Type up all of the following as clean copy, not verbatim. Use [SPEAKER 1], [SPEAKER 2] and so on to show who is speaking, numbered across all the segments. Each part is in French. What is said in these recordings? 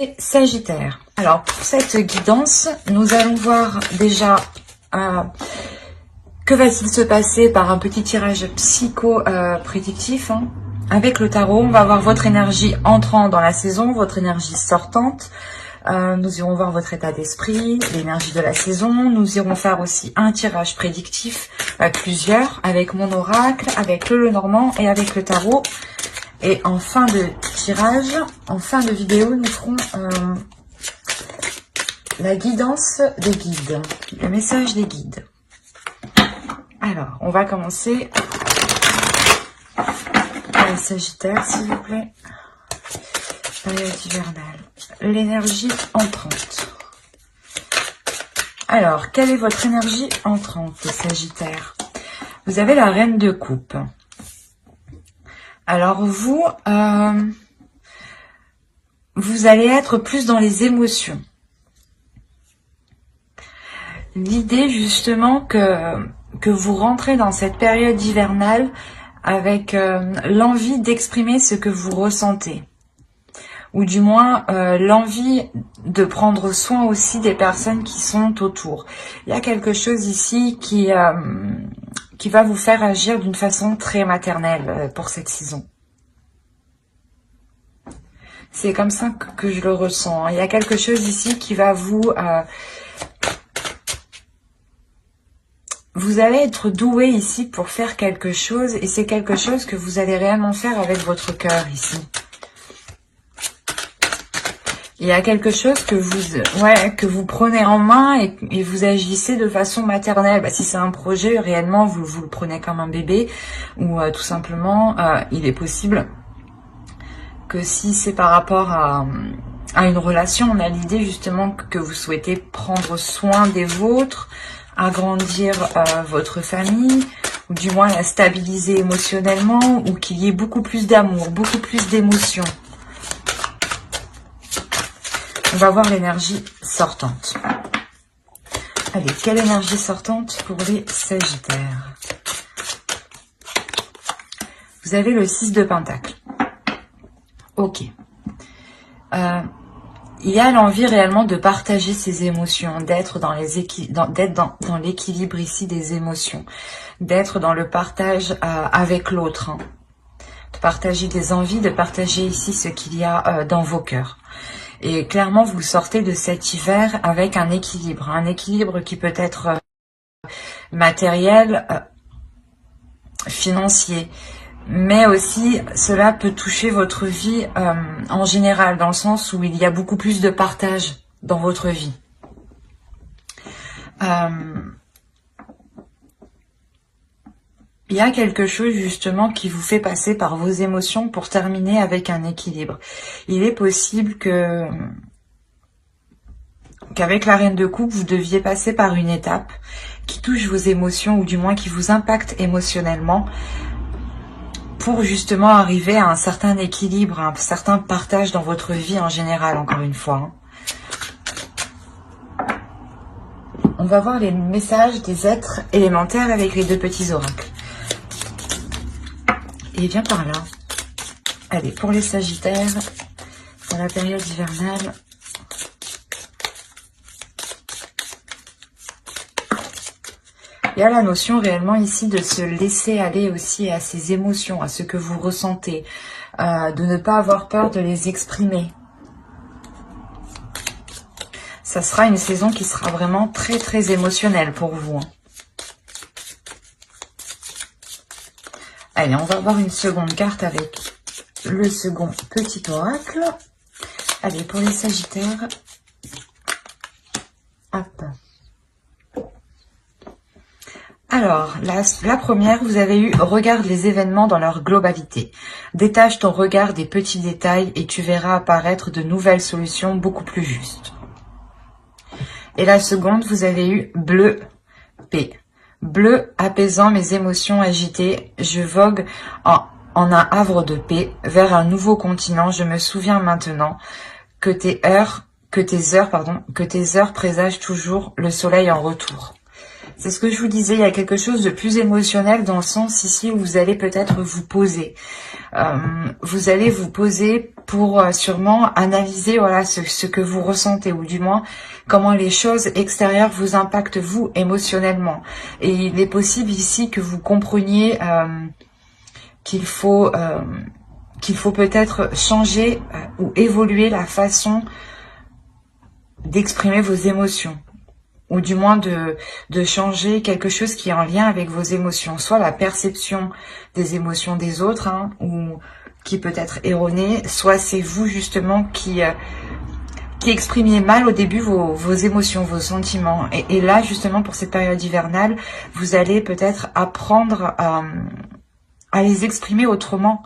[SPEAKER 1] Et Sagittaire. Alors pour cette guidance, nous allons voir déjà que va-t-il se passer par un petit tirage psycho-prédictif. Avec le tarot, on va voir votre énergie entrant dans la saison, votre énergie sortante. Nous irons voir votre état d'esprit, l'énergie de la saison. Nous irons faire aussi un tirage prédictif, plusieurs, avec mon oracle, avec le Lenormand et avec le tarot. Et en fin de tirage, en fin de vidéo, nous ferons la guidance des guides, le message des guides. Alors, on va commencer par les Sagittaires, s'il vous plaît. Période hivernale. L'énergie entrante. Alors, quelle est votre énergie entrante, Sagittaire? Vous avez la reine de coupe. Alors vous, vous allez être plus dans les émotions. L'idée justement que vous rentrez dans cette période hivernale avec l'envie d'exprimer ce que vous ressentez. Ou du moins l'envie de prendre soin aussi des personnes qui sont autour. Il y a quelque chose ici qui va vous faire agir d'une façon très maternelle pour cette saison. C'est comme ça que je le ressens. Il y a quelque chose ici qui va vous allez être doué ici pour faire quelque chose, et c'est quelque chose que vous allez réellement faire avec votre cœur ici. Il y a quelque chose que vous prenez en main et vous agissez de façon maternelle. Si c'est un projet, réellement, vous le prenez comme un bébé, ou tout simplement, il est possible que si c'est par rapport à une relation, on a l'idée justement que vous souhaitez prendre soin des vôtres, agrandir votre famille, ou du moins la stabiliser émotionnellement, ou qu'il y ait beaucoup plus d'amour, beaucoup plus d'émotion. On va voir l'énergie sortante. Allez, quelle énergie sortante pour les Sagittaires? Vous avez le 6 de Pentacle. Ok. Il y a l'envie réellement de partager ses émotions, d'être dans l'équilibre ici des émotions, d'être dans le partage avec l'autre, de partager des envies, de partager ici ce qu'il y a dans vos cœurs. Et clairement, vous sortez de cet hiver avec un équilibre qui peut être matériel, financier, mais aussi cela peut toucher votre vie en général, dans le sens où il y a beaucoup plus de partage dans votre vie. Il y a quelque chose justement qui vous fait passer par vos émotions pour terminer avec un équilibre. Il est possible qu'avec la reine de coupe, vous deviez passer par une étape qui touche vos émotions, ou du moins qui vous impacte émotionnellement, pour justement arriver à un certain équilibre, un certain partage dans votre vie en général, encore une fois. On va voir les messages des êtres élémentaires avec les deux petits oracles. Et viens par là. Allez, pour les Sagittaires, dans la période hivernale, il y a la notion réellement ici de se laisser aller aussi à ses émotions, à ce que vous ressentez, de ne pas avoir peur de les exprimer. Ça sera une saison qui sera vraiment très très émotionnelle pour vous. Allez, on va voir une seconde carte avec le second petit oracle. Allez, pour les Sagittaires. Hop. Alors, la première, vous avez eu « Regarde les événements dans leur globalité. Détache ton regard des petits détails et tu verras apparaître de nouvelles solutions beaucoup plus justes. » Et la seconde, vous avez eu « Bleu, paix. Bleu, apaisant mes émotions agitées, je vogue en un havre de paix vers un nouveau continent. Je me souviens maintenant que tes heures présagent toujours le soleil en retour. » C'est ce que je vous disais, il y a quelque chose de plus émotionnel dans le sens ici où vous allez peut-être vous poser. Vous allez vous poser pour sûrement analyser voilà ce que vous ressentez, ou du moins comment les choses extérieures vous impactent vous émotionnellement. Et il est possible ici que vous compreniez qu'il faut peut-être changer ou évoluer la façon d'exprimer vos émotions, ou du moins de changer quelque chose qui est en lien avec vos émotions, soit la perception des émotions des autres, hein, ou qui peut être erronée, soit c'est vous justement qui exprimiez mal au début vos émotions, vos sentiments. Et là, justement, pour cette période hivernale, vous allez peut-être apprendre à les exprimer autrement,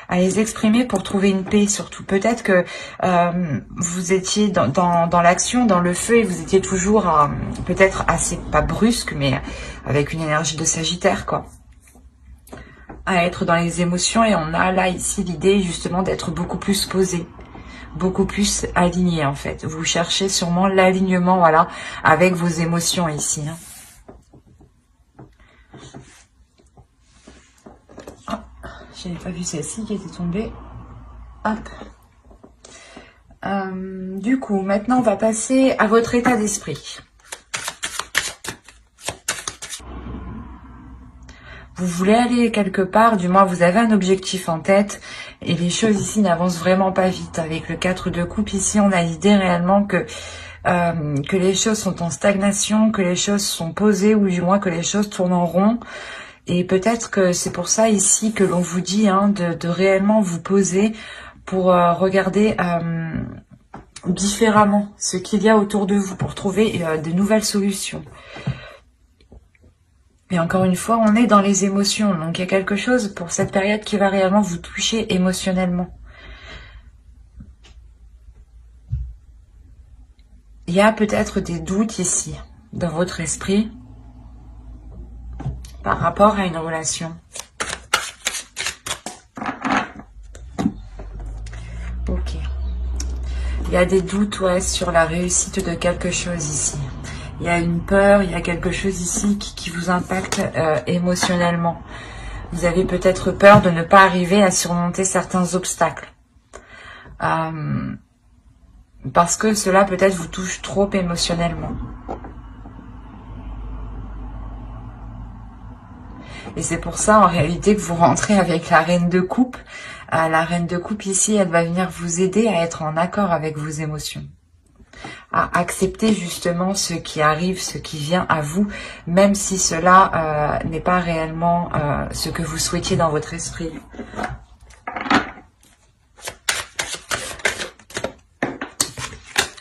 [SPEAKER 1] à les exprimer pour trouver une paix surtout. Peut-être que vous étiez dans l'action, dans le feu, et vous étiez toujours peut-être assez, pas brusque, mais avec une énergie de Sagittaire, quoi. À être dans les émotions, et on a là ici l'idée justement d'être beaucoup plus posé, beaucoup plus aligné en fait. Vous cherchez sûrement l'alignement, voilà, avec vos émotions ici, hein. J'avais pas vu celle-ci qui était tombée. Hop. Du coup, maintenant, on va passer à votre état d'esprit. Vous voulez aller quelque part, du moins vous avez un objectif en tête, et les choses ici n'avancent vraiment pas vite. Avec le 4 de coupe, ici, on a l'idée réellement que les choses sont en stagnation, que les choses sont posées, ou du moins que les choses tournent en rond. Et peut-être que c'est pour ça ici que l'on vous dit hein, de réellement vous poser pour regarder différemment ce qu'il y a autour de vous, pour trouver de nouvelles solutions. Et encore une fois, on est dans les émotions, donc il y a quelque chose pour cette période qui va réellement vous toucher émotionnellement. Il y a peut-être des doutes ici, dans votre esprit, par rapport à une relation. Ok. Il y a des doutes ouais, sur la réussite de quelque chose ici. Il y a une peur, il y a quelque chose ici qui vous impacte émotionnellement. Vous avez peut-être peur de ne pas arriver à surmonter certains obstacles. Parce que cela peut-être vous touche trop émotionnellement. Et c'est pour ça, en réalité, que vous rentrez avec la reine de coupe. La reine de coupe, ici, elle va venir vous aider à être en accord avec vos émotions. À accepter, justement, ce qui arrive, ce qui vient à vous, même si cela n'est pas réellement ce que vous souhaitiez dans votre esprit.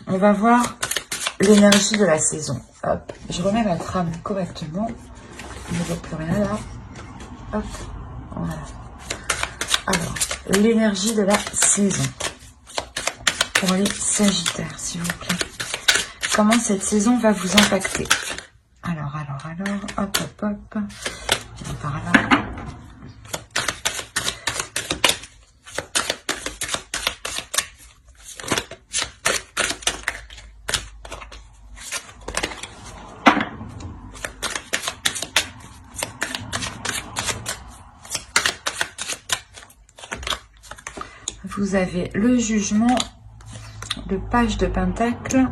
[SPEAKER 1] On va voir l'énergie de la saison. Hop, je remets ma trame correctement. Il ne voit plus rien là. Hop, voilà. Alors, l'énergie de la saison. Pour les Sagittaires, s'il vous plaît. Comment cette saison va vous impacter? Alors, hop, hop, hop. Viens par là. Vous avez le jugement, le page de pentacle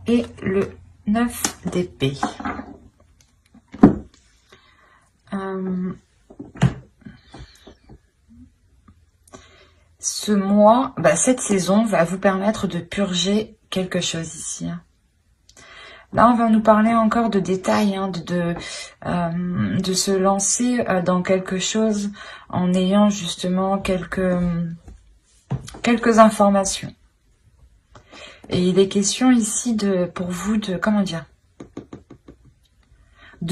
[SPEAKER 1] et le 9 d'épée. Ce mois, cette saison va vous permettre de purger quelque chose ici. Là, on va nous parler encore de détails, de se lancer dans quelque chose en ayant justement quelques informations. Et il est question ici pour vous de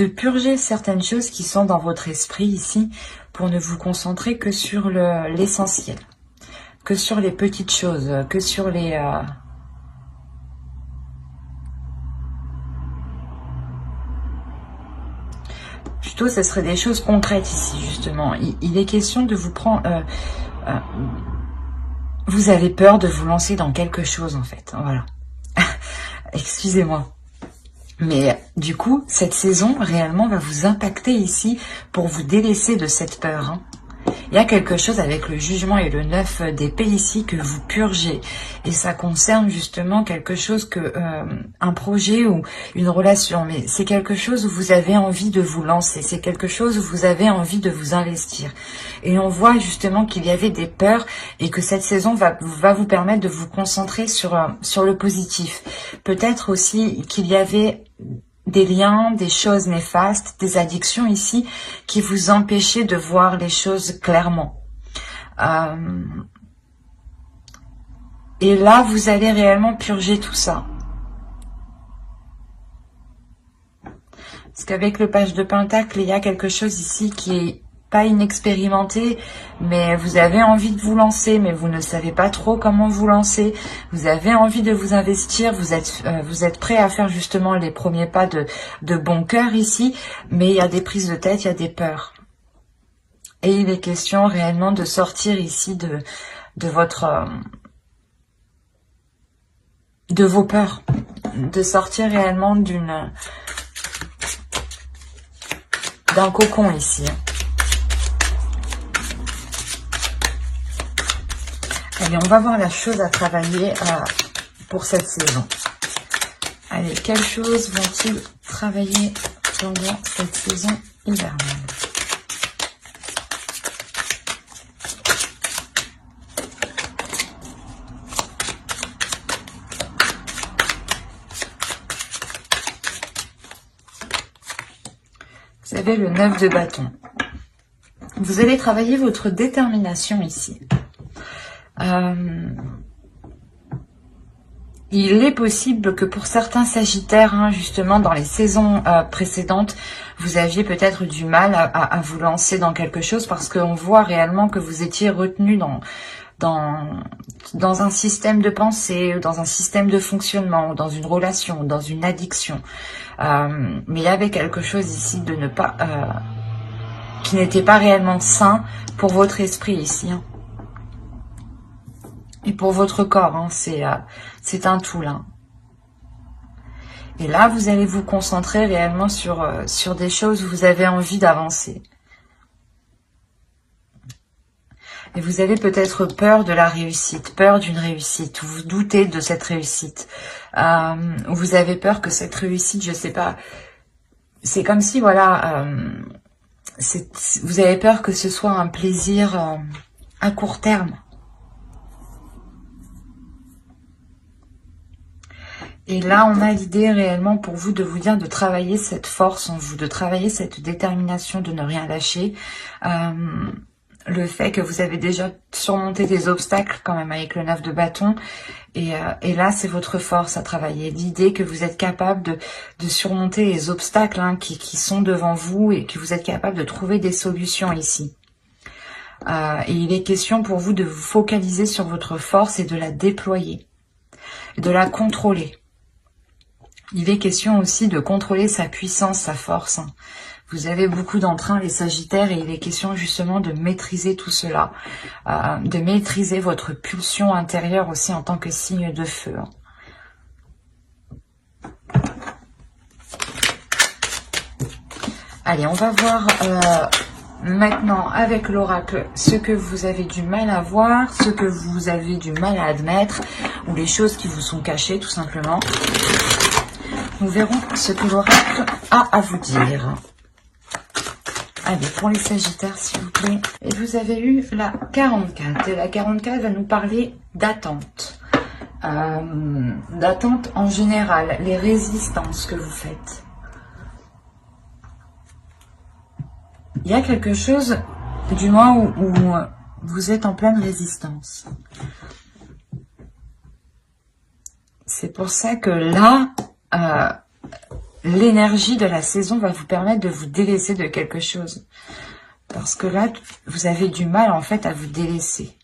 [SPEAKER 1] purger certaines choses qui sont dans votre esprit ici, pour ne vous concentrer que sur l'essentiel, que sur les petites choses, que sur les... Plutôt, ce serait des choses concrètes ici, justement. Il est question de vous prendre... vous avez peur de vous lancer dans quelque chose, en fait. Voilà. Excusez-moi. Mais du coup, cette saison réellement va vous impacter ici pour vous délaisser de cette peur. Hein. Il y a quelque chose avec le jugement et le 9 d'épée ici que vous purgez. Et ça concerne justement quelque chose que un projet ou une relation. Mais c'est quelque chose où vous avez envie de vous lancer. C'est quelque chose où vous avez envie de vous investir. Et on voit justement qu'il y avait des peurs et que cette saison va vous permettre de vous concentrer sur le positif. Peut-être aussi qu'il y avait des liens, des choses néfastes, des addictions ici qui vous empêchaient de voir les choses clairement. Et là, vous allez réellement purger tout ça. Parce qu'avec le page de Pentacle, il y a quelque chose ici qui est pas inexpérimenté, mais vous avez envie de vous lancer, mais vous ne savez pas trop comment vous lancer. Vous avez envie de vous investir, vous êtes prêt à faire justement les premiers pas de bon cœur ici, mais il y a des prises de tête, il y a des peurs. Et il est question réellement de sortir ici de vos peurs, de sortir réellement d'un cocon ici. Allez, on va voir la chose à travailler pour cette saison. Allez, quelles choses vont-ils travailler pendant cette saison hivernale? Vous avez le 9 de bâton. Vous allez travailler votre détermination ici. Il est possible que pour certains sagittaires, hein, justement dans les saisons précédentes, vous aviez peut-être du mal à vous lancer dans quelque chose parce qu'on voit réellement que vous étiez retenu dans un système de pensée, dans un système de fonctionnement, dans une relation, dans une addiction. Mais il y avait quelque chose ici de ne pas qui n'était pas réellement sain pour votre esprit ici. Hein. Et pour votre corps, hein, c'est un tout là. Et là, vous allez vous concentrer réellement sur des choses où vous avez envie d'avancer. Et vous avez peut-être peur de la réussite, peur d'une réussite, ou vous doutez de cette réussite. Ou vous avez peur que cette réussite, je sais pas, c'est comme si, voilà, vous avez peur que ce soit un plaisir à court terme. Et là, on a l'idée réellement pour vous de vous dire de travailler cette force en vous, de travailler cette détermination, de ne rien lâcher. Le fait que vous avez déjà surmonté des obstacles quand même avec le 9 de bâton. Et là, c'est votre force à travailler. L'idée que vous êtes capable de surmonter les obstacles hein, qui sont devant vous et que vous êtes capable de trouver des solutions ici. Et il est question pour vous de vous focaliser sur votre force et de la déployer, de la contrôler. Il est question aussi de contrôler sa puissance, sa force. Vous avez beaucoup d'entrain, les Sagittaires, et il est question justement de maîtriser tout cela, de maîtriser votre pulsion intérieure aussi en tant que signe de feu. Allez, on va voir maintenant avec l'oracle ce que vous avez du mal à voir, ce que vous avez du mal à admettre, ou les choses qui vous sont cachées tout simplement. Nous verrons ce que l'oracle a à vous dire. Allez, pour les Sagittaires, s'il vous plaît. Et vous avez eu la 44. Et la 44 va nous parler d'attente. D'attente en général, les résistances que vous faites. Il y a quelque chose, du moins, où vous êtes en pleine résistance. C'est pour ça que là... l'énergie de la saison va vous permettre de vous délaisser de quelque chose. Parce que là, vous avez du mal en fait à vous délaisser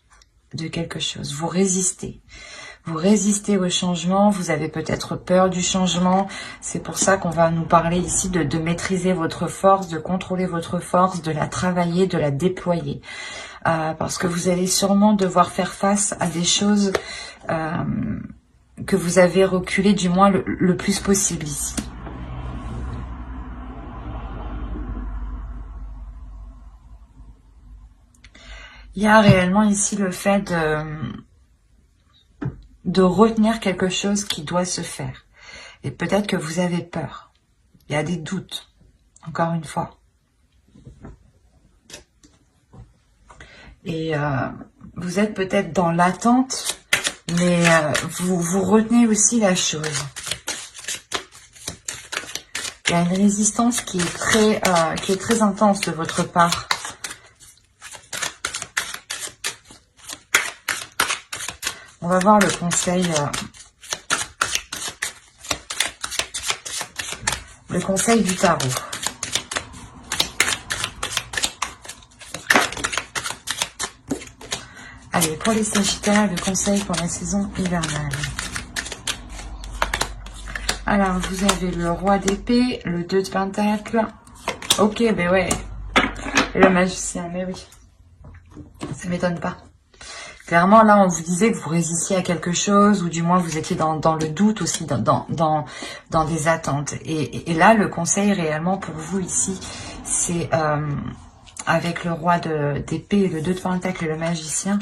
[SPEAKER 1] de quelque chose. Vous résistez. Vous résistez au changement. Vous avez peut-être peur du changement. C'est pour ça qu'on va nous parler ici de maîtriser votre force, de contrôler votre force, de la travailler, de la déployer. Parce que vous allez sûrement devoir faire face à des choses... que vous avez reculé du moins le plus possible ici. Il y a réellement ici le fait de retenir quelque chose qui doit se faire. Et peut-être que vous avez peur. Il y a des doutes, encore une fois. Et vous êtes peut-être dans l'attente, mais vous retenez aussi la chose. Il y a une résistance qui est très intense de votre part. On va voir le conseil du tarot. Allez, pour les Sagittaires, le conseil pour la saison hivernale. Alors, vous avez le roi d'épée, le 2 de pentacles. Ok, ben ouais. Et le magicien, mais oui. Ça m'étonne pas. Clairement, là, on vous disait que vous résistiez à quelque chose, ou du moins vous étiez dans le doute aussi, dans des attentes. Et là, le conseil réellement pour vous ici, c'est avec le roi d'épée, le 2 de pentacles et le magicien,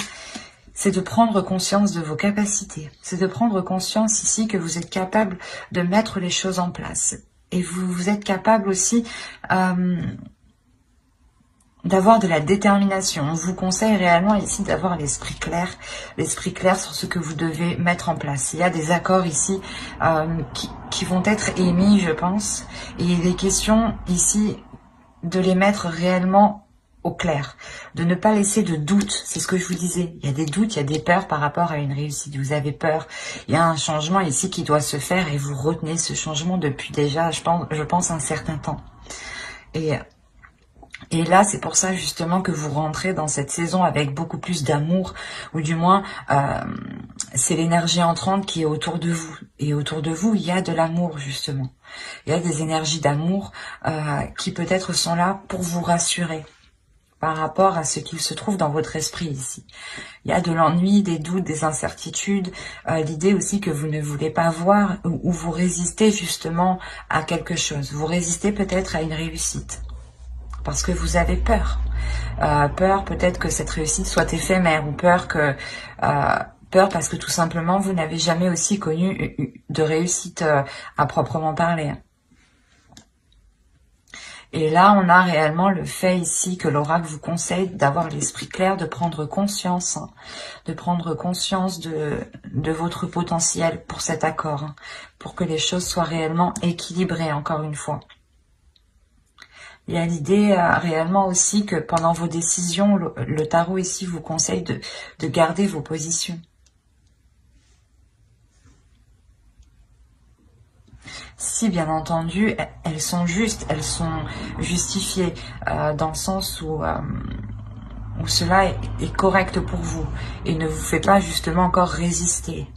[SPEAKER 1] c'est de prendre conscience de vos capacités. C'est de prendre conscience ici que vous êtes capable de mettre les choses en place. Et vous êtes capable aussi d'avoir de la détermination. On vous conseille réellement ici d'avoir l'esprit clair sur ce que vous devez mettre en place. Il y a des accords ici qui vont être émis, je pense. Et il est question ici de les mettre réellement au clair, de ne pas laisser de doute. C'est ce que je vous disais. Il y a des doutes, il y a des peurs par rapport à une réussite. Vous avez peur. Il y a un changement ici qui doit se faire et vous retenez ce changement depuis déjà, je pense un certain temps. Et là, c'est pour ça justement que vous rentrez dans cette saison avec beaucoup plus d'amour, ou du moins, c'est l'énergie entrante qui est autour de vous. Et autour de vous, il y a de l'amour justement. Il y a des énergies d'amour qui peut-être sont là pour vous rassurer par rapport à ce qu'il se trouve dans votre esprit ici. Il y a de l'ennui, des doutes, des incertitudes, l'idée aussi que vous ne voulez pas voir, ou vous résistez justement à quelque chose. Vous résistez peut-être à une réussite. Parce que vous avez peur. Peur peut-être que cette réussite soit éphémère, ou peur parce que tout simplement vous n'avez jamais aussi connu de réussite à proprement parler. Et là, on a réellement le fait ici que l'oracle vous conseille d'avoir l'esprit clair, de prendre conscience, de votre potentiel pour cet accord, pour que les choses soient réellement équilibrées, encore une fois. Il y a l'idée réellement aussi que pendant vos décisions, le tarot ici vous conseille de garder vos positions. Si bien entendu, elles sont justes, elles sont justifiées dans le sens où cela est correct pour vous et ne vous fait pas justement encore résister.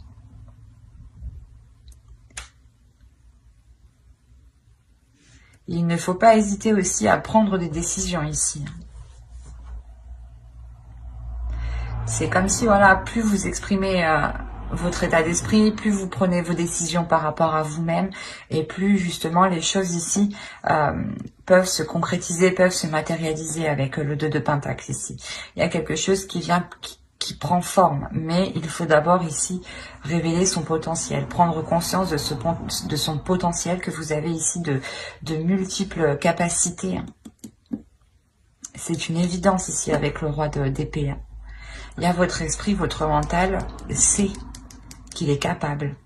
[SPEAKER 1] Il ne faut pas hésiter aussi à prendre des décisions ici. C'est comme si, voilà, plus vous exprimez votre état d'esprit, plus vous prenez vos décisions par rapport à vous-même, et plus justement les choses ici peuvent se concrétiser, peuvent se matérialiser avec le 2 de Pentacle ici. Il y a quelque chose qui vient, qui prend forme, mais il faut d'abord ici révéler son potentiel, prendre conscience de son potentiel, que vous avez ici de multiples capacités. C'est une évidence ici avec le roi d'épée. Il y a votre esprit, votre mental sait qu'il est capable.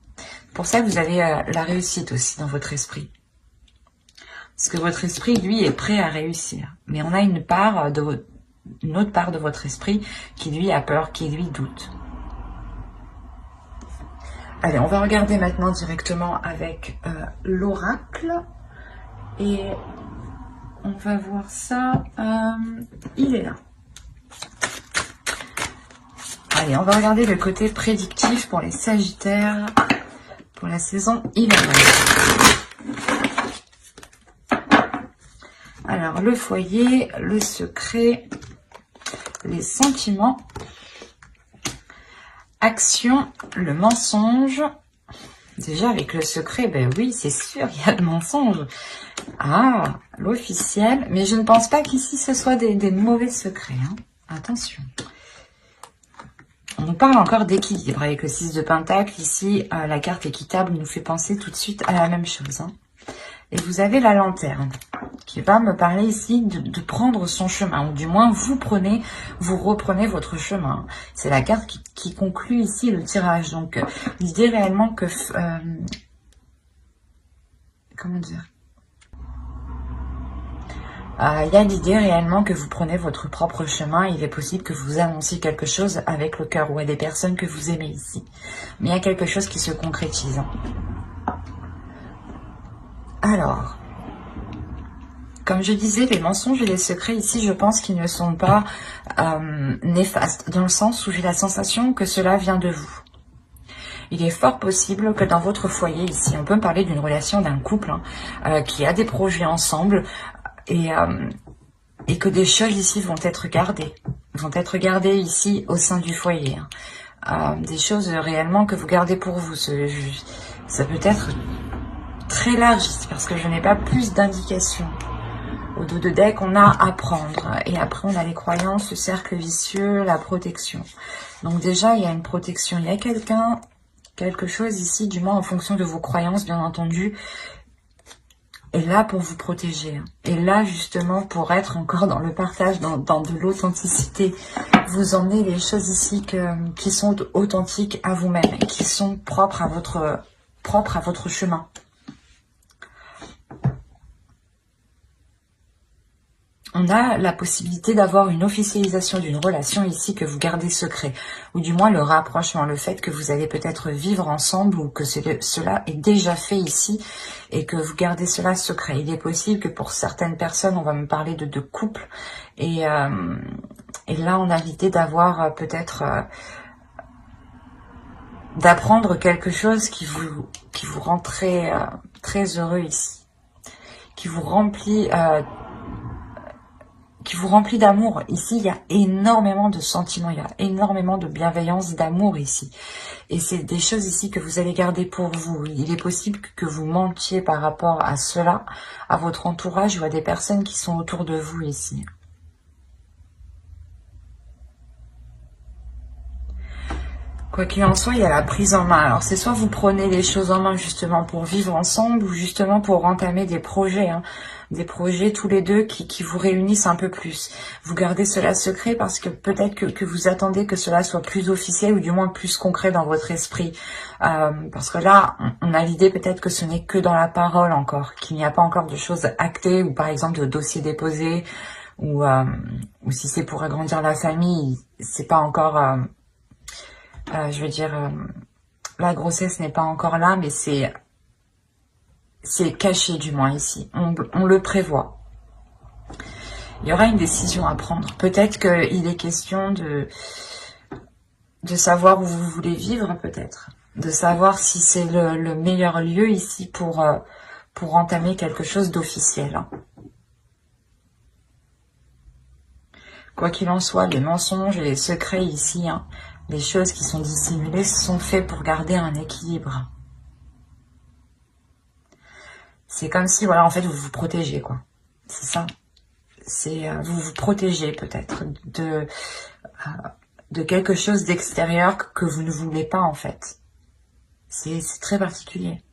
[SPEAKER 1] Pour ça, vous avez la réussite aussi dans votre esprit. Parce que votre esprit, lui, est prêt à réussir. Mais on a une autre part de votre esprit qui, lui, a peur, qui, lui, doute. Allez, on va regarder maintenant directement avec l'oracle. Et on va voir ça. Il est là. Allez, on va regarder le côté prédictif pour les Sagittaires pour la saison hivernale. Alors, le foyer, le secret, les sentiments, action, le mensonge. Déjà, avec le secret, ben oui, c'est sûr, il y a le mensonge. Ah, l'officiel. Mais je ne pense pas qu'ici, ce soit des mauvais secrets. Hein. Attention. On nous parle encore d'équilibre avec le 6 de Pentacle. Ici, la carte équitable nous fait penser tout de suite à la même chose. Hein. Et vous avez la lanterne qui va me parler ici de prendre son chemin. Ou du moins, vous reprenez votre chemin. C'est la carte qui conclut ici le tirage. Donc, l'idée réellement que... comment dire, il y a l'idée réellement que vous prenez votre propre chemin. Il est possible que vous annonciez quelque chose avec le cœur ou à des personnes que vous aimez ici. Mais il y a quelque chose qui se concrétise. Alors, comme je disais, les mensonges et les secrets ici, je pense qu'ils ne sont pas néfastes. Dans le sens où j'ai la sensation que cela vient de vous. Il est fort possible que dans votre foyer ici, on peut me parler d'une relation d'un couple qui a des projets ensemble et que des choses ici vont être gardées ici au sein du foyer. Des choses réellement que vous gardez pour vous. Ça peut être très large ici parce que je n'ai pas plus d'indications. Au dos de deck, on a apprendre et après on a les croyances, le cercle vicieux, la protection. Donc déjà, il y a une protection. Il y a quelque chose ici, du moins en fonction de vos croyances, bien entendu, est là pour vous protéger. Et là, justement, pour être encore dans le partage, dans de l'authenticité. Vous emmenez les choses ici qui sont authentiques à vous-même, et qui sont propres à votre chemin. On a la possibilité d'avoir une officialisation d'une relation ici que vous gardez secret. Ou du moins le rapprochement, le fait que vous allez peut-être vivre ensemble ou que cela est déjà fait ici et que vous gardez cela secret. Il est possible que pour certaines personnes, on va me parler de couple. Et là, on a l'idée d'avoir peut-être... d'apprendre quelque chose qui vous rend très heureux ici. Qui vous remplit d'amour. Ici, il y a énormément de sentiments, il y a énormément de bienveillance, d'amour ici. Et c'est des choses ici que vous allez garder pour vous. Il est possible que vous mentiez par rapport à cela, à votre entourage ou à des personnes qui sont autour de vous ici. Quoi qu'il en soit, il y a la prise en main. Alors, c'est soit vous prenez les choses en main justement pour vivre ensemble ou justement pour entamer des projets. Des projets tous les deux qui vous réunissent un peu plus. Vous gardez cela secret parce que peut-être que vous attendez que cela soit plus officiel ou du moins plus concret dans votre esprit. Parce que là, on a l'idée peut-être que ce n'est que dans la parole encore, qu'il n'y a pas encore de choses actées ou par exemple de dossiers déposés ou si c'est pour agrandir la famille, c'est pas encore... je veux dire, la grossesse n'est pas encore là, mais c'est caché du moins ici. On le prévoit. Il y aura une décision à prendre. Peut-être qu'il est question de savoir où vous voulez vivre, peut-être. De savoir si c'est le meilleur lieu ici pour entamer quelque chose d'officiel. Quoi qu'il en soit, les mensonges et les secrets ici, les choses qui sont dissimulées sont faites pour garder un équilibre. C'est comme si, voilà, en fait, vous vous protégez, quoi. C'est ça. C'est vous vous protégez peut-être de quelque chose d'extérieur que vous ne voulez pas, en fait. C'est très particulier.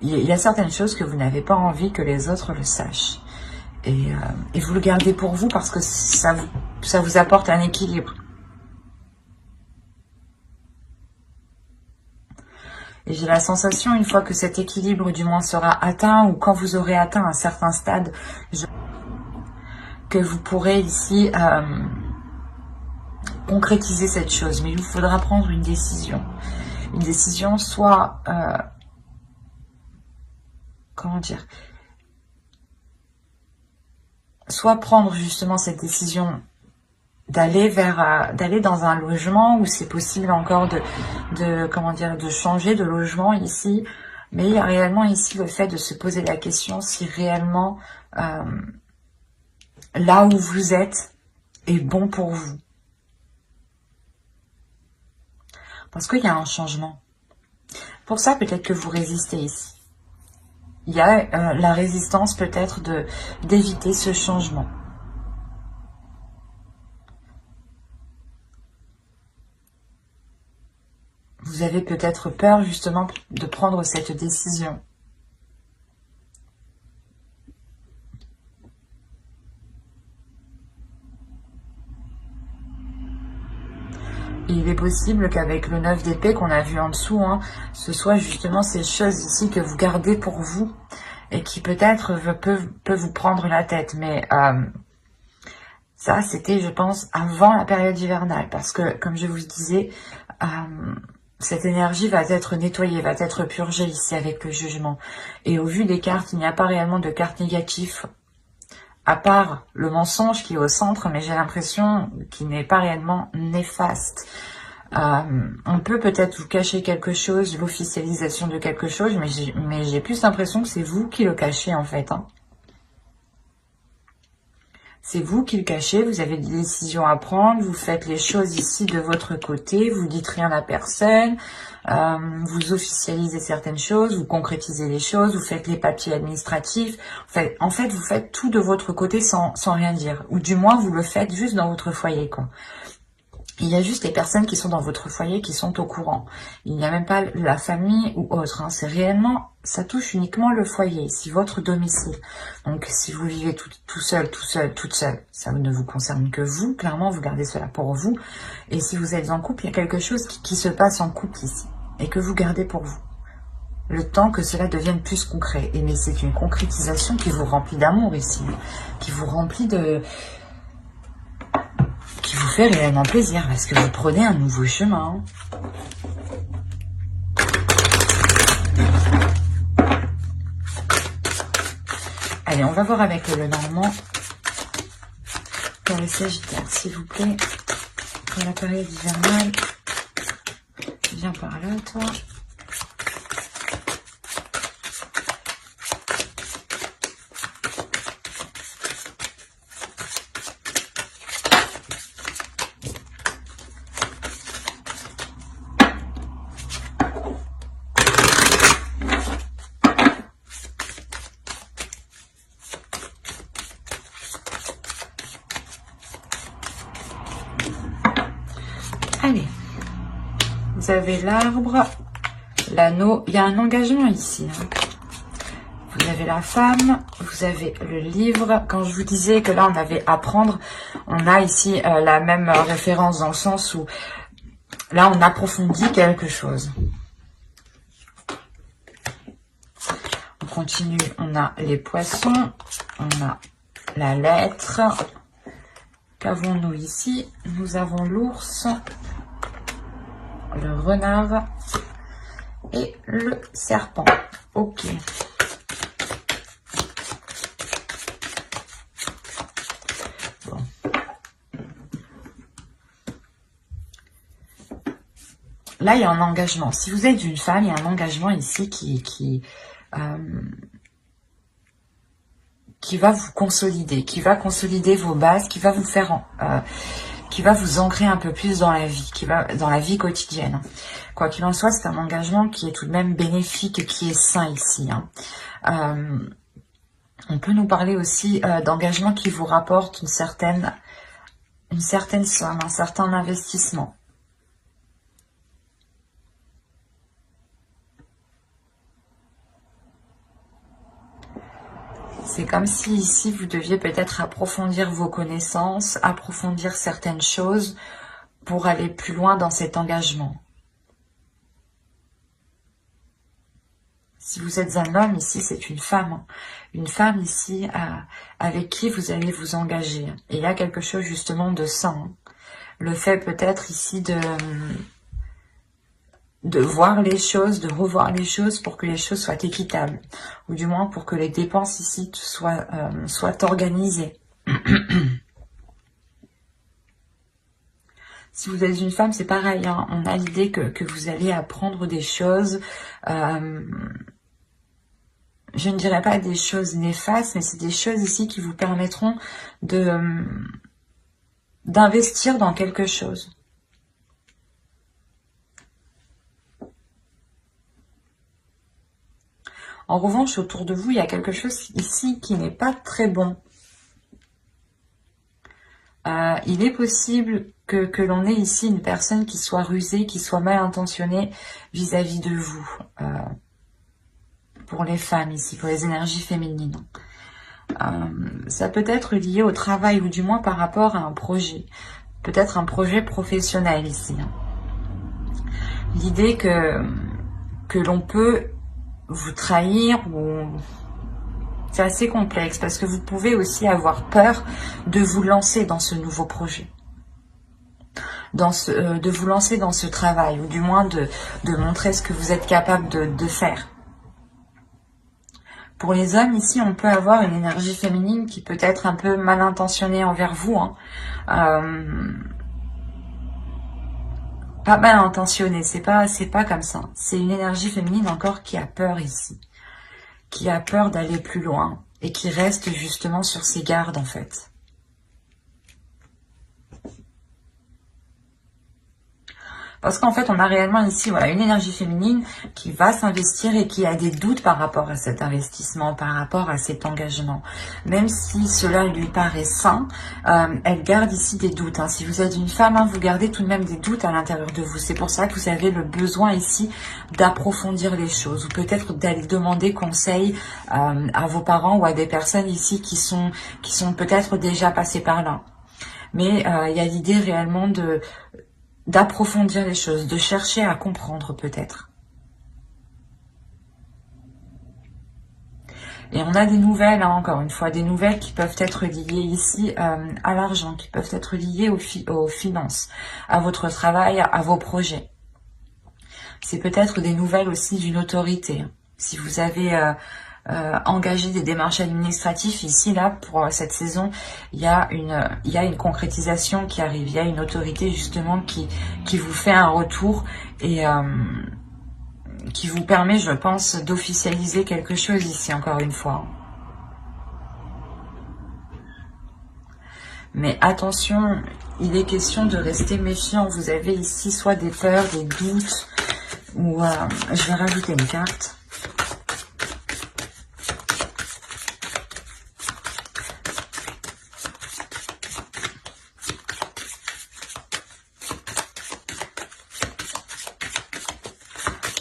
[SPEAKER 1] Il y a certaines choses que vous n'avez pas envie que les autres le sachent. Et vous le gardez pour vous parce que ça vous apporte un équilibre. Et j'ai la sensation, une fois que cet équilibre du moins sera atteint, ou quand vous aurez atteint un certain stade, que vous pourrez ici concrétiser cette chose. Mais il vous faudra prendre une décision. Une décision soit... comment dire, soit prendre justement cette décision d'aller dans un logement où c'est possible encore de changer de logement ici, mais il y a réellement ici le fait de se poser la question si réellement là où vous êtes est bon pour vous. Parce qu'il y a un changement. Pour ça, peut-être que vous résistez ici. Il y a la résistance peut-être d'éviter ce changement. Vous avez peut-être peur justement de prendre cette décision. Et il est possible qu'avec le 9 d'épée qu'on a vu en dessous, hein, ce soit justement ces choses ici que vous gardez pour vous et qui peut-être peuvent vous prendre la tête. Mais ça, c'était, je pense, avant la période hivernale. Parce que, comme je vous le disais, cette énergie va être nettoyée, va être purgée ici avec le jugement. Et au vu des cartes, il n'y a pas réellement de cartes négatives, à part le mensonge qui est au centre, mais j'ai l'impression qu'il n'est pas réellement néfaste. On peut peut-être vous cacher quelque chose, l'officialisation de quelque chose, mais j'ai plus l'impression que c'est vous qui le cachez en fait. Hein. C'est vous qui le cachez, vous avez des décisions à prendre, vous faites les choses ici de votre côté, vous dites rien à personne, vous officialisez certaines choses, vous concrétisez les choses, vous faites les papiers administratifs. En fait, vous faites tout de votre côté sans rien dire. Ou du moins, vous le faites juste dans votre foyer, quoi. Il y a juste les personnes qui sont dans votre foyer qui sont au courant. Il n'y a même pas la famille ou autre. Hein. C'est réellement, ça touche uniquement le foyer, ici, votre domicile. Donc, si vous vivez tout seul, toute seule, ça ne vous concerne que vous. Clairement, vous gardez cela pour vous. Et si vous êtes en couple, il y a quelque chose qui se passe en couple ici et que vous gardez pour vous. Le temps que cela devienne plus concret. Et mais c'est une concrétisation qui vous remplit d'amour ici, qui vous remplit de... qui vous fait réellement plaisir, parce que vous prenez un nouveau chemin. Allez, on va voir avec le Normand pour le Sagittaire, s'il vous plaît. Pour la période hivernale. Viens par là, toi. Allez, vous avez l'arbre, l'anneau, il y a un engagement ici. Hein. Vous avez la femme, vous avez le livre. Quand je vous disais que là on avait à prendre, on a ici la même référence dans le sens où là on approfondit quelque chose. On continue, on a les poissons, on a la lettre. Qu'avons-nous ici? Nous avons l'ours, le renard et le serpent. Ok. Bon. Là, il y a un engagement. Si vous êtes une femme, il y a un engagement ici qui va vous consolider, qui va consolider vos bases, qui va vous faire... qui va vous ancrer un peu plus dans la vie, dans la vie quotidienne. Quoi qu'il en soit, c'est un engagement qui est tout de même bénéfique, qui est sain ici. Hein. On peut nous parler aussi d'engagement qui vous rapporte une certaine somme, un certain investissement. C'est comme si ici, vous deviez peut-être approfondir vos connaissances, approfondir certaines choses pour aller plus loin dans cet engagement. Si vous êtes un homme, ici, c'est une femme. Une femme, ici, avec qui vous allez vous engager. Et il y a quelque chose, justement, de sain. Le fait, peut-être, ici, de voir les choses, de revoir les choses pour que les choses soient équitables. Ou du moins, pour que les dépenses, ici, soient organisées. Si vous êtes une femme, c'est pareil. Hein. On a l'idée que vous allez apprendre des choses... je ne dirais pas des choses néfastes, mais c'est des choses ici qui vous permettront d'investir dans quelque chose. En revanche, autour de vous, il y a quelque chose ici qui n'est pas très bon. Il est possible que l'on ait ici une personne qui soit rusée, qui soit mal intentionnée vis-à-vis de vous. Pour les femmes ici, pour les énergies féminines. Ça peut être lié au travail ou du moins par rapport à un projet. Peut-être un projet professionnel ici. L'idée que l'on peut vous trahir ou... C'est assez complexe parce que vous pouvez aussi avoir peur de vous lancer dans ce nouveau projet. De vous lancer dans ce travail ou du moins de montrer ce que vous êtes capable de faire. Pour les hommes, ici, on peut avoir une énergie féminine qui peut être un peu mal intentionnée envers vous. Pas mal intentionnée, c'est pas comme ça. C'est une énergie féminine encore qui a peur ici. Qui a peur d'aller plus loin et qui reste justement sur ses gardes en fait. Parce qu'en fait, on a réellement ici voilà, une énergie féminine qui va s'investir et qui a des doutes par rapport à cet investissement, par rapport à cet engagement. Même si cela lui paraît sain, elle garde ici des doutes. Si vous êtes une femme, vous gardez tout de même des doutes à l'intérieur de vous. C'est pour ça que vous avez le besoin ici d'approfondir les choses ou peut-être d'aller demander conseil à vos parents ou à des personnes ici qui sont peut-être déjà passées par là. Mais il y a l'idée réellement d'approfondir les choses, de chercher à comprendre peut-être. Et on a des nouvelles, encore une fois, des nouvelles qui peuvent être liées ici à l'argent, qui peuvent être liées aux finances, à votre travail, à vos projets. C'est peut-être des nouvelles aussi d'une autorité. Si vous avez engager des démarches administratives, ici, là, pour cette saison, il y a une concrétisation qui arrive. Il y a une autorité, justement, qui vous fait un retour et qui vous permet, je pense, d'officialiser quelque chose ici, encore une fois. Mais attention, il est question de rester méfiant. Vous avez ici soit des peurs, des doutes, ou je vais rajouter une carte.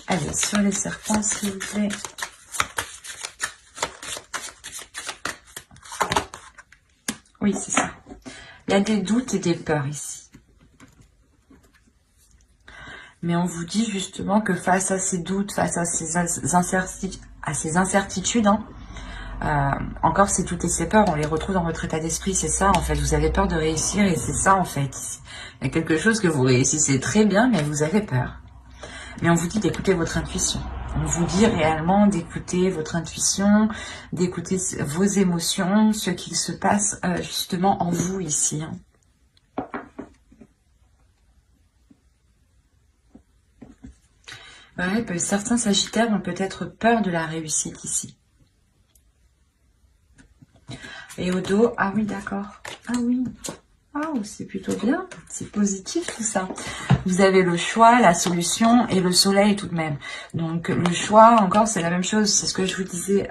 [SPEAKER 1] Allez, sur les serpents, s'il vous plaît. Oui, c'est ça. Il y a des doutes et des peurs ici. Mais on vous dit justement que face à ces doutes, face à ces incertitudes, encore ces doutes et ces peurs, on les retrouve dans votre état d'esprit. C'est ça, en fait. Vous avez peur de réussir et c'est ça, en fait. Il y a quelque chose que vous réussissez très bien, mais vous avez peur. Mais on vous dit d'écouter votre intuition. On vous dit réellement d'écouter votre intuition, d'écouter vos émotions, ce qu'il se passe justement en vous ici. Ouais, certains sagittaires ont peut-être peur de la réussite ici. Et au dos, ah oui, d'accord. Ah oui. Oh, c'est plutôt bien, c'est positif tout ça. Vous avez le choix, la solution et le soleil tout de même. Donc le choix, encore, c'est la même chose. C'est ce que je vous disais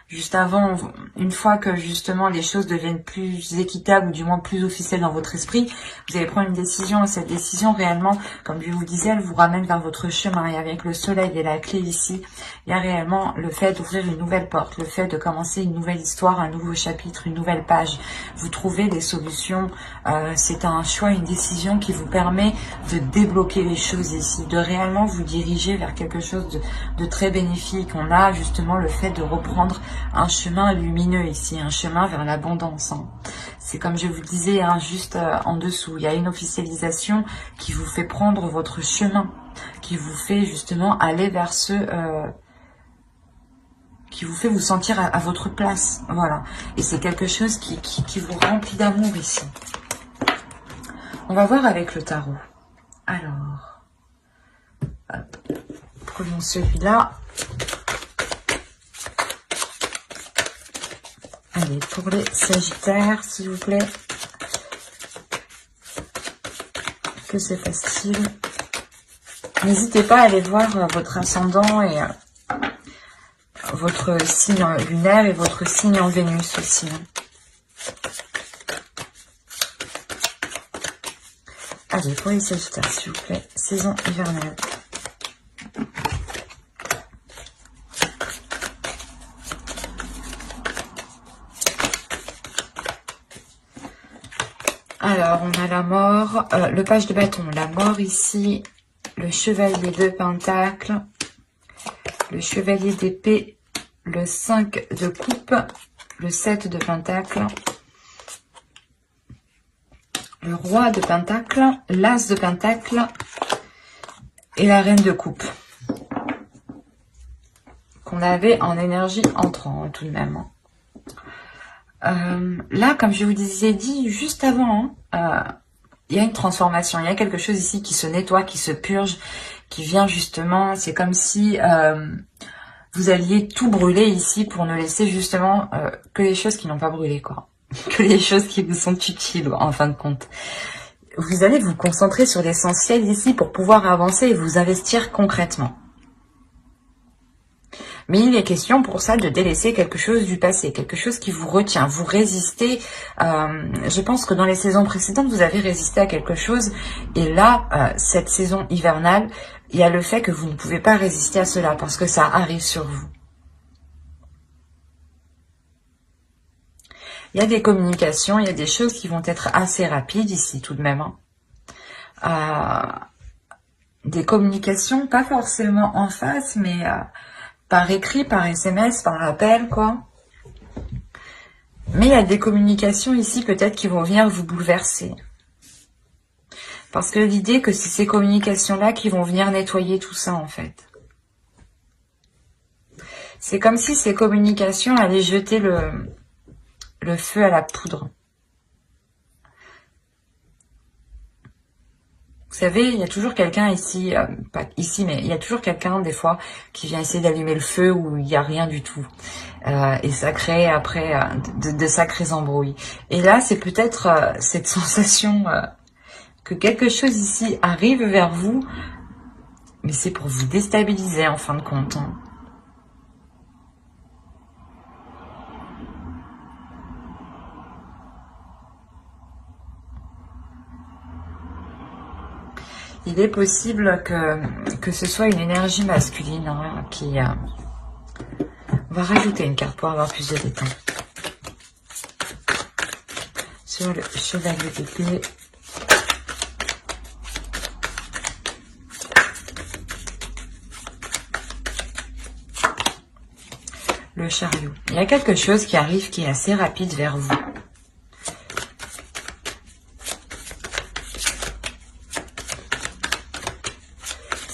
[SPEAKER 1] juste avant. Une fois que justement les choses deviennent plus équitables ou du moins plus officielles dans votre esprit, vous allez prendre une décision. Et cette décision, réellement, comme je vous disais, elle vous ramène vers votre chemin. Et avec le soleil et la clé ici, il y a réellement le fait d'ouvrir une nouvelle porte, le fait de commencer une nouvelle histoire, un nouveau chapitre, une nouvelle page. Vous trouvez des solutions. C'est un choix, une décision qui vous permet de débloquer les choses ici, de réellement vous diriger vers quelque chose de très bénéfique. On a justement le fait de reprendre un chemin lumineux ici, un chemin vers l'abondance. C'est comme je vous disais, juste en dessous, il y a une officialisation qui vous fait prendre votre chemin, qui vous fait justement aller vers qui vous fait vous sentir à votre place. Voilà. Et c'est quelque chose qui vous remplit d'amour ici. On va voir avec le tarot. Alors, hop, prenons celui-là. Allez, pour les sagittaires, s'il vous plaît. Que se passe-t-il? N'hésitez pas à aller voir votre ascendant et votre signe lunaire et votre signe en Vénus aussi. Allez, pour les Sagittaires, s'il vous plaît. Saison hivernale. Alors, on a la mort, le page de bâton, la mort ici, le chevalier de pentacle, le chevalier d'épée, le 5 de coupe, le 7 de pentacle, le roi de pentacle, l'as de pentacle et la reine de coupe. Qu'on avait en énergie entrant, hein, tout de même. Là, comme je vous ai dit juste avant, il y a une transformation, il y a quelque chose ici qui se nettoie, qui se purge, qui vient justement, c'est comme si vous alliez tout brûler ici pour ne laisser justement que les choses qui n'ont pas brûlé, quoi. Que les choses qui vous sont utiles, en fin de compte. Vous allez vous concentrer sur l'essentiel ici pour pouvoir avancer et vous investir concrètement. Mais il est question pour ça de délaisser quelque chose du passé, quelque chose qui vous retient, vous résistez. Je pense que dans les saisons précédentes, vous avez résisté à quelque chose. Et là, cette saison hivernale, il y a le fait que vous ne pouvez pas résister à cela parce que ça arrive sur vous. Il y a des communications, il y a des choses qui vont être assez rapides ici tout de même. Des communications, pas forcément en face, mais... par écrit, par SMS, par appel, quoi. Mais il y a des communications ici, peut-être, qui vont venir vous bouleverser. Parce que l'idée que c'est ces communications-là qui vont venir nettoyer tout ça, en fait. C'est comme si ces communications allaient jeter le feu à la poudre. Vous savez, il y a toujours quelqu'un ici, pas ici, mais il y a toujours quelqu'un, des fois, qui vient essayer d'allumer le feu où il n'y a rien du tout. Et ça crée, après, de sacrés embrouilles. Et là, c'est peut-être cette sensation que quelque chose ici arrive vers vous, mais c'est pour vous déstabiliser, en fin de compte. Hein. Il est possible que ce soit une énergie masculine hein, qui... On va rajouter une carte pour avoir plus de détails. Sur le chevalier d'épée. Le chariot. Il y a quelque chose qui arrive qui est assez rapide vers vous.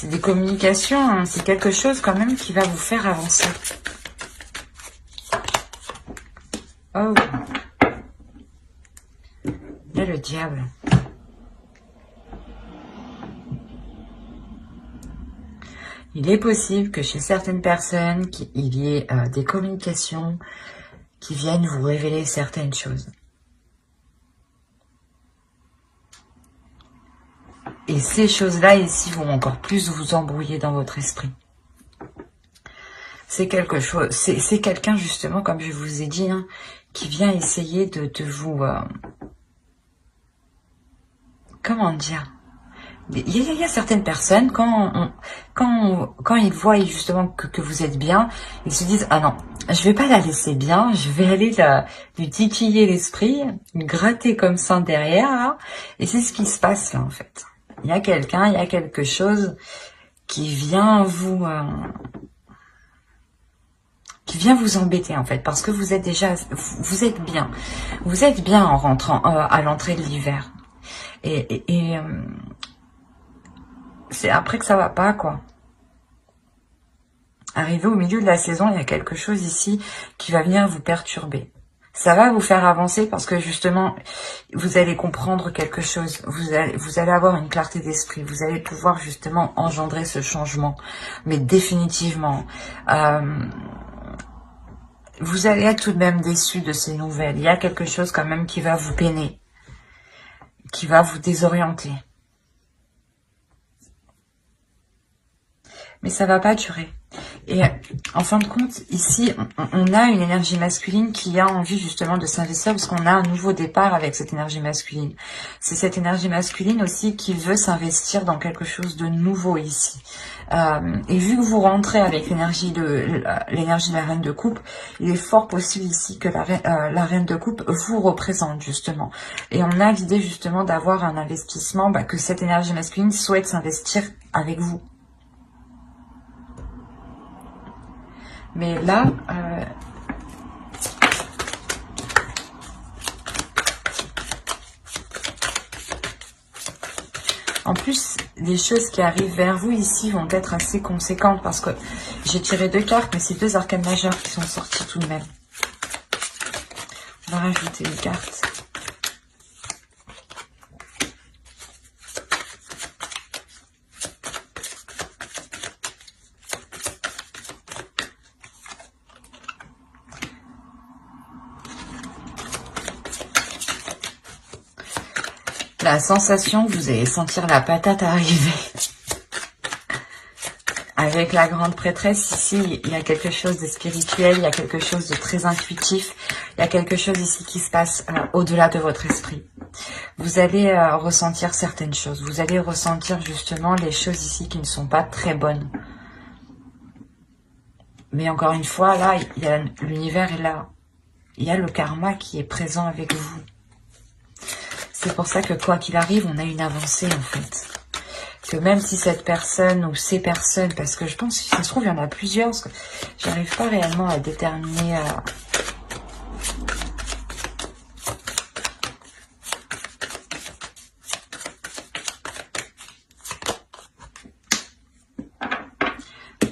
[SPEAKER 1] Des communications, hein, c'est quelque chose quand même qui va vous faire avancer. Oh, il y a le diable. Il est possible que chez certaines personnes, il y ait des communications qui viennent vous révéler certaines choses. Et ces choses-là ici vont encore plus vous embrouiller dans votre esprit. C'est quelque chose, c'est quelqu'un justement, comme je vous ai dit, hein, qui vient essayer de vous... comment dire? Il y a certaines personnes, quand ils voient justement que vous êtes bien, ils se disent « Ah non, je vais pas la laisser bien, je vais aller lui titiller l'esprit, lui gratter comme ça derrière. Là. » Et c'est ce qui se passe là en fait. Il y a quelqu'un, il y a quelque chose qui vient vous embêter en fait, parce que vous êtes déjà, vous êtes bien en rentrant à l'entrée de l'hiver. Et c'est après que ça va pas quoi. Arrivé au milieu de la saison, il y a quelque chose ici qui va venir vous perturber. Ça va vous faire avancer parce que justement, vous allez comprendre quelque chose. Vous allez avoir une clarté d'esprit. Vous allez pouvoir justement engendrer ce changement. Mais définitivement, vous allez être tout de même déçu de ces nouvelles. Il y a quelque chose quand même qui va vous peiner. Qui va vous désorienter. Mais ça va pas durer. Et en fin de compte, ici, on a une énergie masculine qui a envie justement de s'investir parce qu'on a un nouveau départ avec cette énergie masculine. C'est cette énergie masculine aussi qui veut s'investir dans quelque chose de nouveau ici. Et vu que vous rentrez avec l'énergie de la reine de coupe, il est fort possible ici que la reine de coupe vous représente justement. Et on a l'idée justement d'avoir un investissement, que cette énergie masculine souhaite s'investir avec vous. Mais là, en plus, les choses qui arrivent vers vous ici vont être assez conséquentes parce que j'ai tiré 2 cartes, mais c'est 2 arcanes majeures qui sont sorties tout de même. On va rajouter les cartes. La sensation que vous allez sentir la patate arriver. Avec la grande prêtresse, ici, il y a quelque chose de spirituel, il y a quelque chose de très intuitif, il y a quelque chose ici qui se passe au-delà de votre esprit. Vous allez ressentir certaines choses, vous allez ressentir justement les choses ici qui ne sont pas très bonnes. Mais encore une fois, là, l'univers est là. Il y a le karma qui est présent avec vous. C'est pour ça que quoi qu'il arrive, on a une avancée en fait. Que même si cette personne ou ces personnes, parce que je pense que si ça se trouve, il y en a plusieurs, parce que j'arrive pas réellement à déterminer...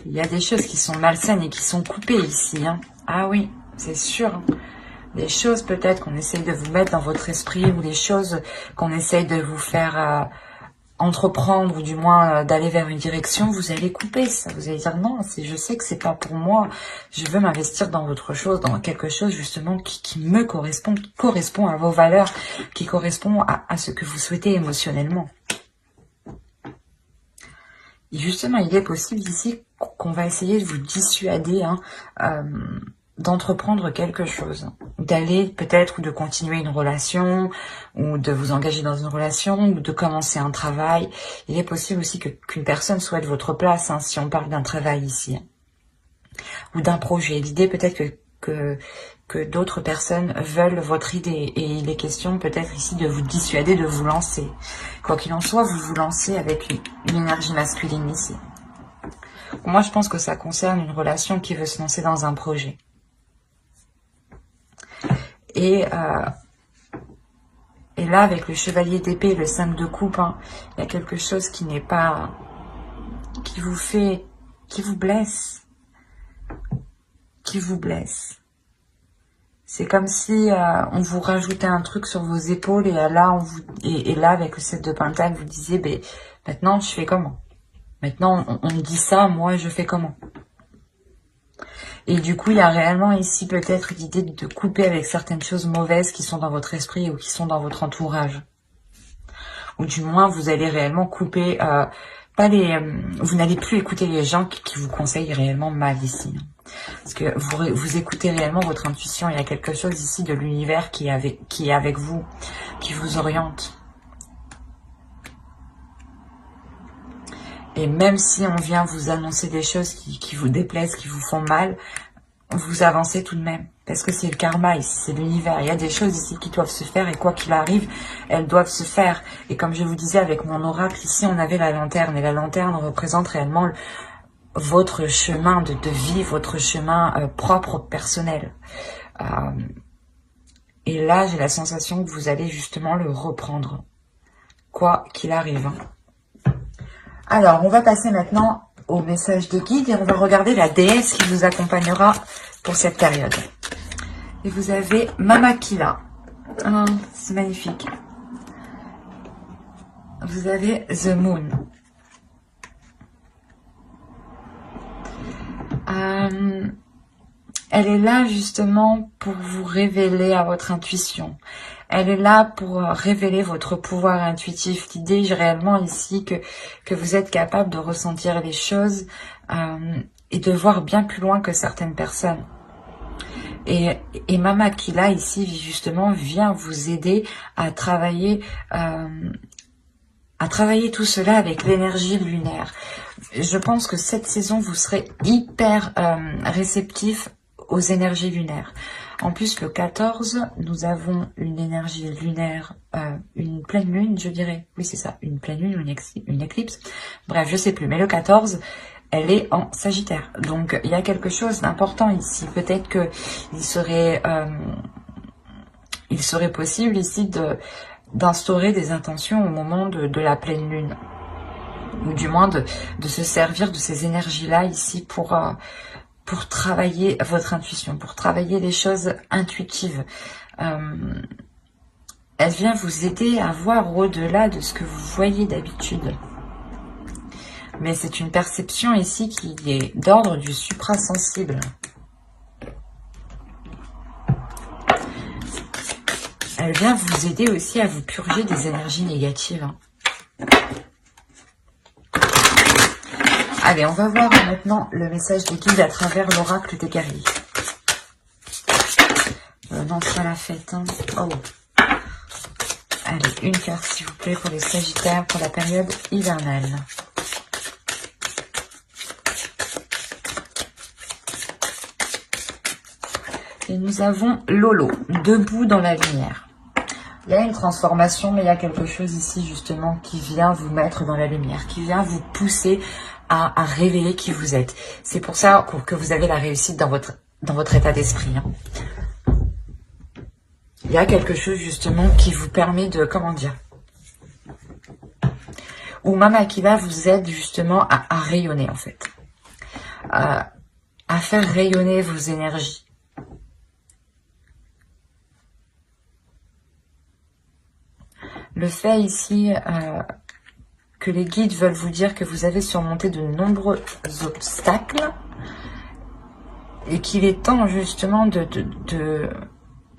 [SPEAKER 1] Il y a des choses qui sont malsaines et qui sont coupées ici. Hein. Ah oui, c'est sûr. Hein. Des choses peut-être qu'on essaye de vous mettre dans votre esprit ou des choses qu'on essaye de vous faire entreprendre ou du moins d'aller vers une direction, vous allez couper ça. Vous allez dire non, je sais que c'est pas pour moi. Je veux m'investir dans autre chose, dans quelque chose justement qui me correspond, qui correspond à vos valeurs, qui correspond à ce que vous souhaitez émotionnellement. Et justement, il est possible ici qu'on va essayer de vous dissuader d'entreprendre quelque chose, d'aller peut-être ou de continuer une relation, ou de vous engager dans une relation, ou de commencer un travail. Il est possible aussi qu'une personne souhaite votre place, hein, si on parle d'un travail ici, hein, ou d'un projet. L'idée peut-être que d'autres personnes veulent votre idée, et il est question peut-être ici de vous dissuader de vous lancer. Quoi qu'il en soit, vous vous lancez avec une énergie masculine ici. Moi, je pense que ça concerne une relation qui veut se lancer dans un projet. Et là, avec le chevalier d'épée, le 5 de coupe, hein, il y a quelque chose qui n'est pas... qui vous blesse. Qui vous blesse. C'est comme si on vous rajoutait un truc sur vos épaules et là, là avec le 7 de pentacle, vous disiez, ben, maintenant, je fais comment? Maintenant, on me dit ça, moi, je fais comment? Et du coup, il y a réellement ici peut-être l'idée de couper avec certaines choses mauvaises qui sont dans votre esprit ou qui sont dans votre entourage. Ou du moins, vous allez réellement couper, vous n'allez plus écouter les gens qui vous conseillent réellement mal ici. Parce que vous écoutez réellement votre intuition. Il y a quelque chose ici de l'univers qui est avec vous, qui vous oriente. Et même si on vient vous annoncer des choses qui vous déplaisent, qui vous font mal, vous avancez tout de même. Parce que c'est le karma ici, c'est l'univers. Il y a des choses ici qui doivent se faire et quoi qu'il arrive, elles doivent se faire. Et comme je vous disais avec mon oracle, ici on avait la lanterne. Et la lanterne représente réellement votre chemin de vie, votre chemin propre, personnel. Et là, j'ai la sensation que vous allez justement le reprendre. Quoi qu'il arrive. Alors, on va passer maintenant au message de guide et on va regarder la déesse qui vous accompagnera pour cette période. Et vous avez Mama Kila. Oh, c'est magnifique. Vous avez The Moon. Elle est là justement pour vous révéler à votre intuition. Elle est là pour révéler votre pouvoir intuitif. L'idée réellement ici que vous êtes capable de ressentir les choses et de voir bien plus loin que certaines personnes. Et Mama Aquila ici justement vient vous aider à travailler tout cela avec l'énergie lunaire. Je pense que cette saison vous serez hyper réceptif aux énergies lunaires. En plus, le 14, nous avons une énergie lunaire, une pleine lune, je dirais. Oui, c'est ça, une pleine lune ou une éclipse. Bref, je sais plus. Mais le 14, elle est en Sagittaire. Donc, il y a quelque chose d'important ici. Peut-être que il serait possible ici d'instaurer des intentions au moment de la pleine lune. Ou du moins de se servir de ces énergies-là ici pour travailler votre intuition, pour travailler les choses intuitives. Elle vient vous aider à voir au-delà de ce que vous voyez d'habitude. Mais c'est une perception ici qui est d'ordre du suprasensible. Elle vient vous aider aussi à vous purger des énergies négatives. Allez, on va voir maintenant le message des guides à travers l'oracle des guerriers. Non, pas la fête. Hein. Oh. Allez, une carte s'il vous plaît pour les Sagittaires pour la période hivernale. Et nous avons Lolo, debout dans la lumière. Il y a une transformation, mais il y a quelque chose ici justement qui vient vous mettre dans la lumière, qui vient vous pousser à révéler qui vous êtes. C'est pour ça que vous avez la réussite dans votre état d'esprit. Hein. Il y a quelque chose justement qui vous permet de, comment dire, où Mama Aquila vous aide justement à rayonner en fait, à faire rayonner vos énergies. Le fait ici que les guides veulent vous dire que vous avez surmonté de nombreux obstacles et qu'il est temps justement de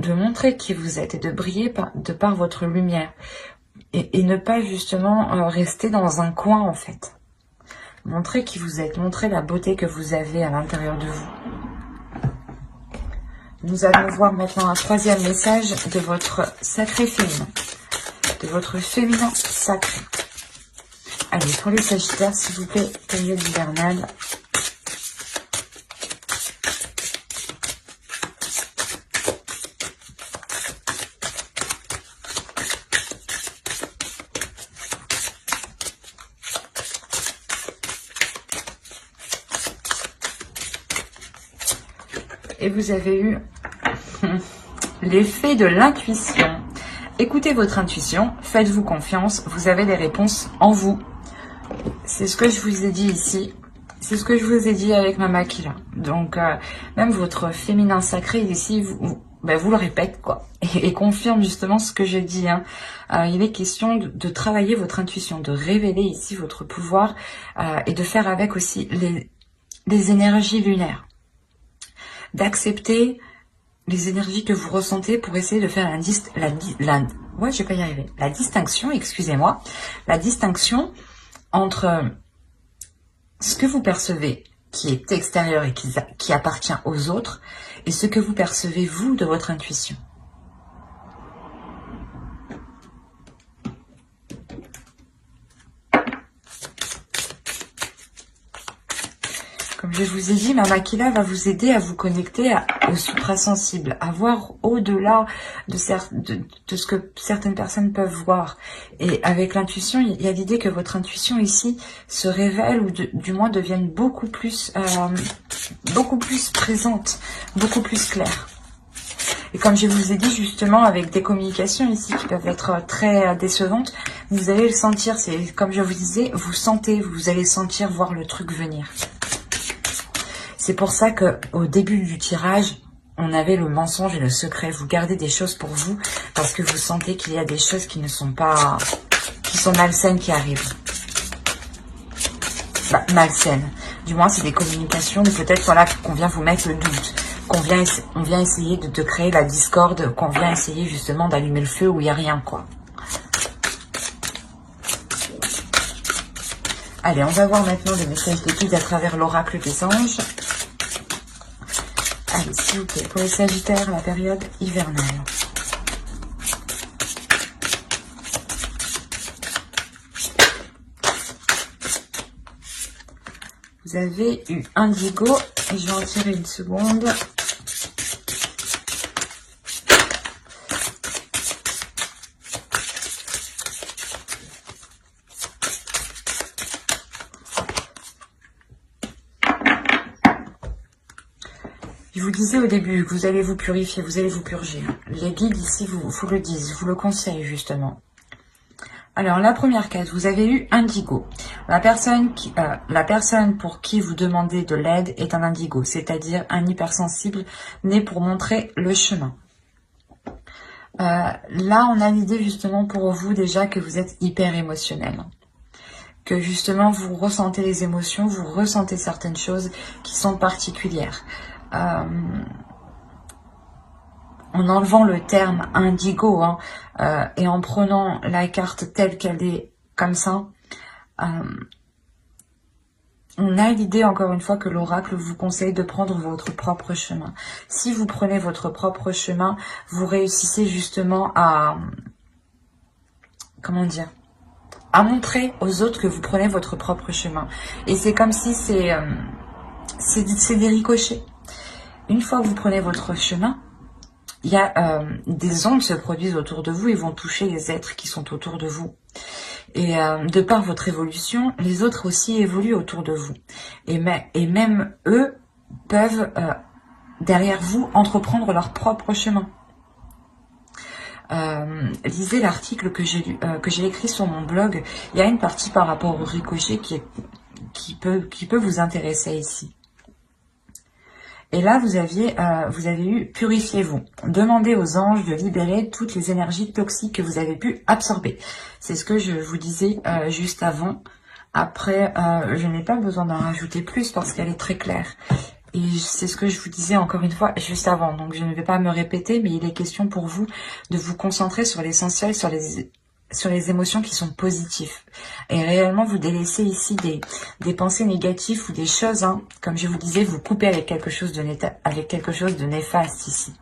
[SPEAKER 1] montrer qui vous êtes et de briller de par votre lumière et ne pas justement rester dans un coin en fait. Montrez qui vous êtes, montrez la beauté que vous avez à l'intérieur de vous. Nous allons voir maintenant un troisième message de votre sacré féminin. De votre féminin sacré. Allez, pour les Sagittaires, s'il vous plaît, période hivernale. Et vous avez eu l'effet de l'intuition. Écoutez votre intuition, faites-vous confiance, vous avez les réponses en vous. C'est ce que je vous ai dit ici, c'est ce que je vous ai dit avec Mama Aquila. Donc, même votre féminin sacré ici, vous le répète, quoi, et confirme justement ce que j'ai dit. Hein. Il est question de travailler votre intuition, de révéler ici votre pouvoir et de faire avec aussi les énergies lunaires. D'accepter les énergies que vous ressentez pour essayer de faire la distinction, excusez-moi, la distinction entre ce que vous percevez qui est extérieur et qui appartient aux autres et ce que vous percevez vous de votre intuition. Comme je vous ai dit, Mama Aquila va vous aider à vous connecter au suprasensible, à voir au-delà de ce que certaines personnes peuvent voir. Et avec l'intuition, il y a l'idée que votre intuition ici se révèle ou du moins devienne beaucoup plus présente, beaucoup plus claire. Et comme je vous ai dit justement, avec des communications ici qui peuvent être très décevantes, vous allez le sentir, c'est comme je vous disais, vous allez sentir voir le truc venir. C'est pour ça que au début du tirage, on avait le mensonge et le secret. Vous gardez des choses pour vous parce que vous sentez qu'il y a des choses qui sont malsaines qui arrivent. Malsaines. Du moins, c'est des communications où peut-être voilà qu'on vient vous mettre le doute, on vient essayer de créer la discorde, qu'on vient essayer justement d'allumer le feu où il n'y a rien, quoi. Allez, on va voir maintenant le message des guides à travers l'oracle des anges. Allez, s'il vous plaît, pour les Sagittaires, la période hivernale. Vous avez eu Indigo, et je vais en tirer une seconde. Je vous disais au début que vous allez vous purifier, vous allez vous purger. Les guides ici vous le disent, vous le conseillent justement. Alors, la première case, vous avez eu Indigo. La personne pour qui vous demandez de l'aide est un Indigo, c'est-à-dire un hypersensible né pour montrer le chemin. Là, on a l'idée justement pour vous déjà que vous êtes hyper émotionnel. Que justement, vous ressentez les émotions, vous ressentez certaines choses qui sont particulières. En enlevant le terme indigo et en prenant la carte telle qu'elle est comme ça, on a l'idée encore une fois que l'oracle vous conseille de prendre votre propre chemin. Si vous prenez votre propre chemin, vous réussissez justement à, comment dire, à montrer aux autres que vous prenez votre propre chemin. Et c'est comme si c'est des ricochets. Une fois que vous prenez votre chemin, il y a des ondes se produisent autour de vous et vont toucher les êtres qui sont autour de vous. Et de par votre évolution, les autres aussi évoluent autour de vous. Et même eux peuvent, derrière vous, entreprendre leur propre chemin. Lisez l'article que j'ai écrit sur mon blog. Il y a une partie par rapport au ricochet qui peut vous intéresser ici. Et là, vous avez eu « Purifiez-vous ». Demandez aux anges de libérer toutes les énergies toxiques que vous avez pu absorber. C'est ce que je vous disais juste avant. Après, je n'ai pas besoin d'en rajouter plus parce qu'elle est très claire. Et c'est ce que je vous disais encore une fois juste avant. Donc, je ne vais pas me répéter, mais il est question pour vous de vous concentrer sur l'essentiel, sur les émotions qui sont positives. Et réellement, vous délaissez ici des pensées négatives ou des choses, comme je vous disais, vous coupez avec quelque chose de néfaste ici.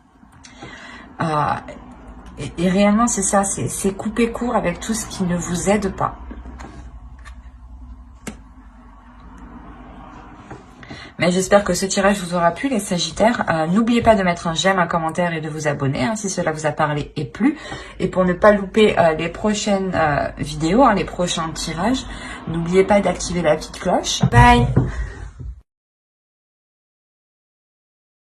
[SPEAKER 1] Et réellement, c'est ça, c'est couper court avec tout ce qui ne vous aide pas. Mais j'espère que ce tirage vous aura plu, les Sagittaires. N'oubliez pas de mettre un j'aime, un commentaire et de vous abonner si cela vous a parlé et plu. Et pour ne pas louper les prochaines vidéos, les prochains tirages, n'oubliez pas d'activer la petite cloche. Bye!